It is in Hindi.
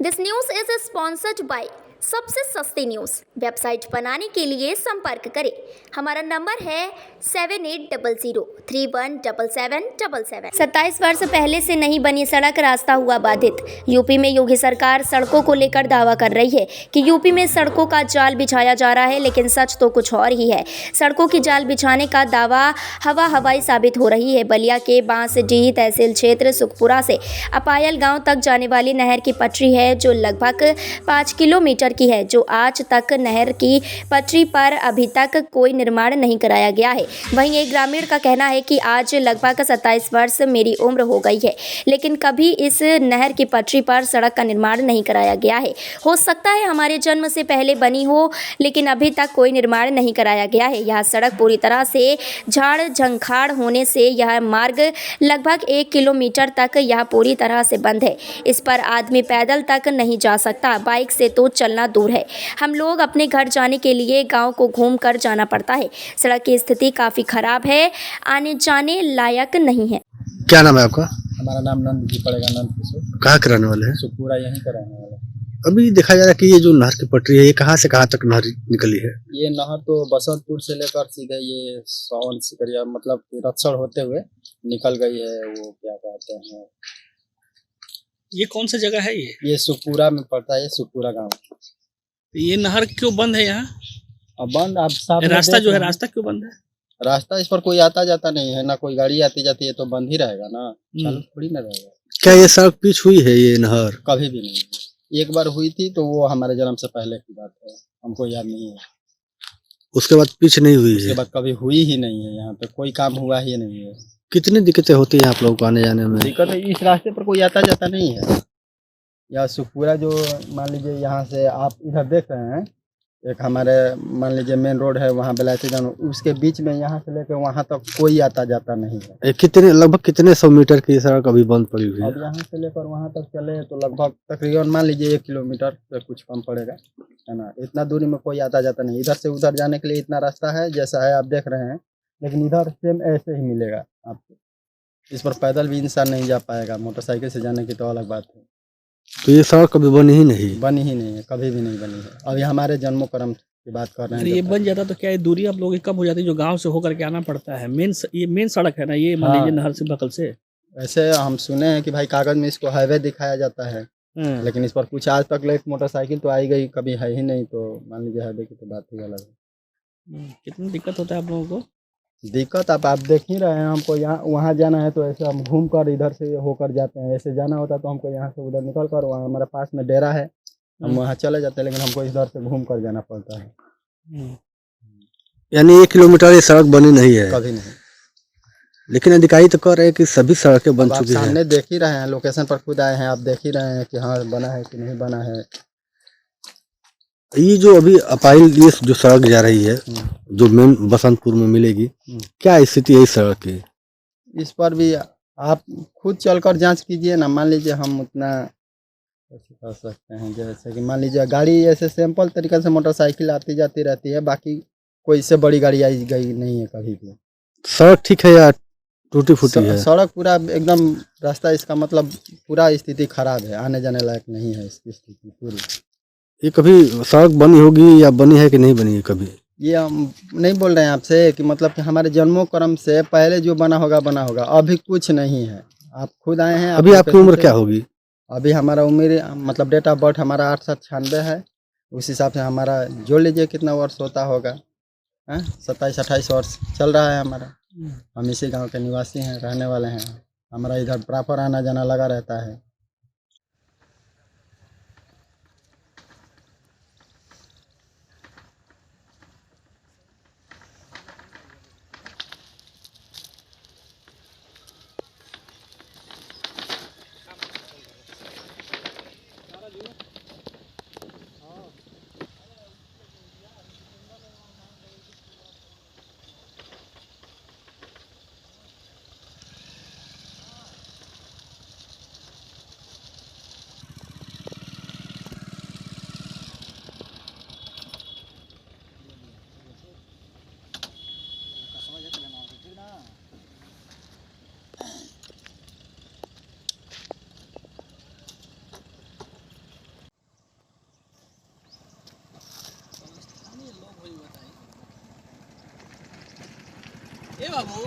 This news is sponsored by सबसे सस्ती न्यूज। वेबसाइट बनाने के लिए संपर्क करें। हमारा नंबर है 7800317777। 27 वर्ष पहले से नहीं बनी सड़क, रास्ता हुआ बाधित। यूपी में योगी सरकार सड़कों को लेकर दावा कर रही है कि यूपी में सड़कों का जाल बिछाया जा रहा है, लेकिन सच तो कुछ और ही है। सड़कों की जाल बिछाने का दावा हवाई साबित हो रही है। बलिया के बांसडीह तहसील क्षेत्र सुखपुरा से अपायल गांव तक जाने वाली नहर की पटरी है, जो लगभग 5 किलोमीटर की है, जो आज तक नहर की पटरी पर अभी तक कोई निर्माण नहीं कराया गया है। वहीं एक ग्रामीण का कहना है कि आज लगभग 27 वर्ष मेरी उम्र हो गई है, लेकिन कभी इस नहर की पटरी पर सड़क का निर्माण नहीं कराया गया है। हो सकता है हमारे जन्म से पहले बनी हो, लेकिन अभी तक कोई निर्माण नहीं कराया गया है। यह सड़क पूरी तरह से झाड़ झंखाड़ होने से यह मार्ग लगभग 1 किलोमीटर तक यह पूरी तरह से बंद है। इस पर आदमी पैदल तक नहीं जा सकता, बाइक से तो चलना दूर है। हम लोग अपने घर जाने के लिए गांव को घूम कर जाना पड़ता है। सड़क की स्थिति काफी खराब है, आने जाने लायक नहीं है। क्या नाम है आपका? हमारा नाम नंद जी पड़ेगा, नंद किशोर। कहाँ के रहने वाले हैं? सुखपुरा यहीं का रहने वाला है। अभी देखा जा रहा है कि ये जो नहर की पटरी है, ये कहाँ से कहाँ तक नहर निकली है? ये नहर तो बसंतपुर से लेकर सीधे ये सावन सिकरिया मतलब रक्षण होते हुए निकल गई है। वो क्या कहते हैं, ये कौन सा जगह है? ये सुखपुरा में पड़ता है, सुखपुरा गांव। ये नहर क्यों बंद है यहाँ? अब बंद, आप सामने रास्ता देख जो है, रहे हैं। रास्ता क्यों बंद है? रास्ता इस पर कोई आता जाता नहीं है, ना कोई गाड़ी आती जाती है, तो बंद ही रहेगा ना, चालू थोड़ी ना रहेगा। क्या ये सड़क पिच हुई है ये नहर? कभी भी नहीं। एक बार हुई थी तो वो हमारे जन्म से पहले की बात है, हमको याद नहीं है। उसके बाद पिच नहीं हुई उसके है? बाद कभी हुई ही नहीं है, यहाँ पे कोई काम हुआ ही नहीं है। कितनी दिक्कतें होती हैं आप लोगों को आने जाने में? दिक्कत है, इस रास्ते पर कोई आता जाता नहीं है। या सुखपुरा जो मान लीजिए यहाँ से आप इधर देख रहे हैं, एक हमारे मान लीजिए मेन रोड है, वहाँ बेलायती जाना, उसके बीच में यहाँ से लेकर वहाँ तक कोई आता जाता नहीं है। कितने लगभग कितने 100 मीटर की सड़क अभी बंद पड़ी हुई है? अब यहाँ से लेकर वहाँ तक चले तो लगभग तकरीबन मान लीजिए 1 किलोमीटर से कुछ कम पड़ेगा, है ना। इतना दूरी में कोई आता जाता नहीं। इधर से उधर जाने के लिए इतना रास्ता है जैसा है आप देख रहे हैं, लेकिन इधर सेम ऐसे ही मिलेगा आपको। इस पर पैदल भी इंसान नहीं जा पाएगा, मोटरसाइकिल से जाने की तो अलग बात है। तो ये सड़क कभी बनी ही नहीं? बनी ही नहीं है, कभी भी नहीं बनी है। अभी हमारे जन्मों कर्म की बात कर रहे हैं। ये बन जाता तो क्या ये दूरी आप लोगों की कम हो जाती, जो गांव से होकर के आना पड़ता है? ये मेन सड़क है ना, ये मान लीजिए नहर से बगल से। ऐसे हम सुने हैं कि भाई कागज में इसको हाईवे दिखाया जाता है, लेकिन इस पर कुछ आज तक एक मोटरसाइकिल तो आई गई कभी है ही नहीं, तो मान लीजिए हाईवे की तो बात ही अलग है। कितनी दिक्कत होता है आप लोगों को? दिक्कत आप देख ही रहे हैं। हमको यहाँ वहाँ जाना है तो ऐसे हम घूम कर इधर से होकर जाते हैं। ऐसे जाना होता तो हमको यहाँ से उधर निकल कर, वहाँ हमारे पास में डेरा है, हम वहाँ चले जाते हैं, लेकिन हमको इधर से घूम कर जाना पड़ता है। यानी 1 किलोमीटर ये सड़क बनी नहीं है? कभी नहीं। लेकिन अधिकारी तो कह रहे हैं कि सभी सड़कें बन आप चुकी हैं। सामने देख ही रहे हैं, लोकेशन पर खुद आए हैं, आप देख ही रहे हैं कि हाँ बना है कि नहीं बना है। ये जो अभी अपाइल ये जो सड़क जा रही है, जो मेन बसंतपुर में मिलेगी, क्या स्थिति है इस सड़क की? इस पर भी आप खुद चलकर जांच कीजिए ना। मान लीजिए हम उतना कैसे कर सकते हैं, जैसे कि मान लीजिए गाड़ी ऐसे सिंपल तरीके से मोटरसाइकिल आती जाती रहती है, बाकी कोई इससे बड़ी गाड़ी आई गई नहीं है कभी भी। सड़क ठीक है या टूटी फूटी है? सड़क पूरा एकदम, रास्ता इसका मतलब पूरा स्थिति खराब है, आने जाने लायक नहीं है इसकी स्थिति पूरी। ये कभी सड़क बनी होगी या बनी है कि नहीं बनी है कभी? ये हम नहीं बोल रहे हैं आपसे कि मतलब कि हमारे जन्मों कर्म से पहले जो बना होगा बना होगा, अभी कुछ नहीं है। आप खुद आए हैं। अभी आपकी उम्र क्या होगी? अभी हमारा उम्र मतलब डेट ऑफ बर्थ हमारा 8796 है। उस हिसाब से हमारा जोड़ लीजिए कितना वर्ष होता होगा, 27-28 वर्ष चल रहा है हमारा। हम इसी गांव के निवासी हैं, रहने वाले हैं। हमारा इधर प्रॉपर आना जाना लगा रहता है। ए बाबू